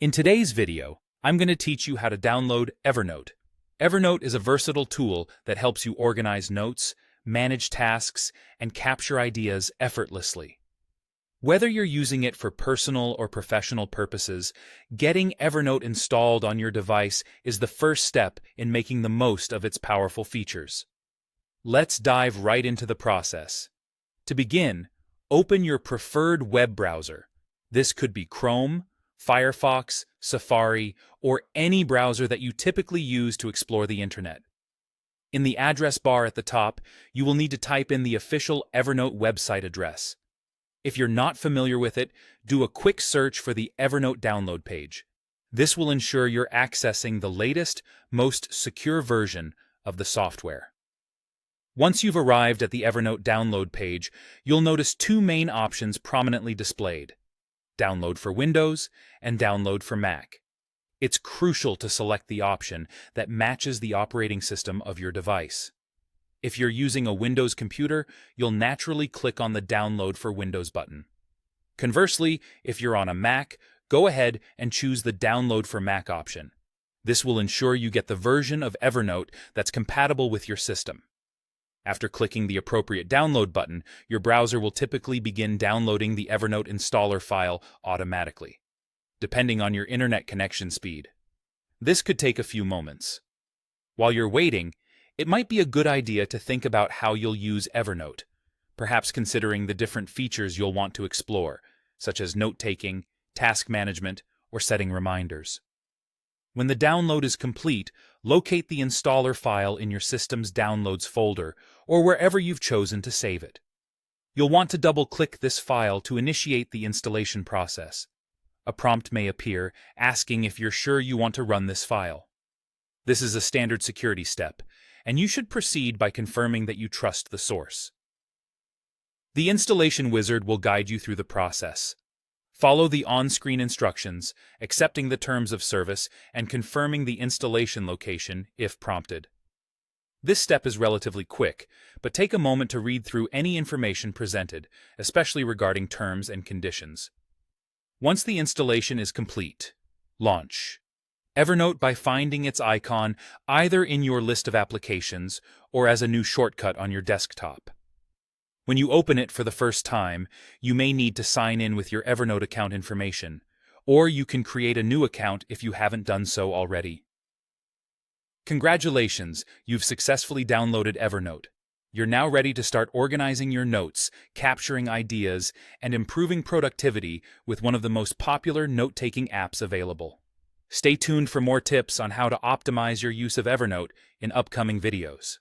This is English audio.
In today's video, I'm going to teach you how to download Evernote. Evernote is a versatile tool that helps you organize notes, manage tasks, and capture ideas effortlessly. Whether you're using it for personal or professional purposes, getting Evernote installed on your device is the first step in making the most of its powerful features. Let's dive right into the process. To begin, open your preferred web browser. This could be Chrome, Firefox, Safari, or any browser that you typically use to explore the internet. In the address bar at the top, you will need to type in the official Evernote website address. If you're not familiar with it, do a quick search for the Evernote download page. This will ensure you're accessing the latest, most secure version of the software. Once you've arrived at the Evernote download page, you'll notice two main options prominently displayed: Download for Windows and Download for Mac. It's crucial to select the option that matches the operating system of your device. If you're using a Windows computer, you'll naturally click on the Download for Windows button. Conversely, if you're on a Mac, go ahead and choose the Download for Mac option. This will ensure you get the version of Evernote that's compatible with your system. After clicking the appropriate download button, your browser will typically begin downloading the Evernote installer file automatically, depending on your internet connection speed. This could take a few moments. While you're waiting, it might be a good idea to think about how you'll use Evernote, perhaps considering the different features you'll want to explore, such as note-taking, task management, or setting reminders. When the download is complete, locate the installer file in your system's Downloads folder or wherever you've chosen to save it. You'll want to double-click this file to initiate the installation process. A prompt may appear asking if you're sure you want to run this file. This is a standard security step, and you should proceed by confirming that you trust the source. The installation wizard will guide you through the process. Follow the on-screen instructions, accepting the terms of service, and confirming the installation location if prompted. This step is relatively quick, but take a moment to read through any information presented, especially regarding terms and conditions. Once the installation is complete, launch Evernote by finding its icon either in your list of applications or as a new shortcut on your desktop. When you open it for the first time, you may need to sign in with your Evernote account information, or you can create a new account if you haven't done so already. Congratulations, you've successfully downloaded Evernote. You're now ready to start organizing your notes, capturing ideas, and improving productivity with one of the most popular note-taking apps available. Stay tuned for more tips on how to optimize your use of Evernote in upcoming videos.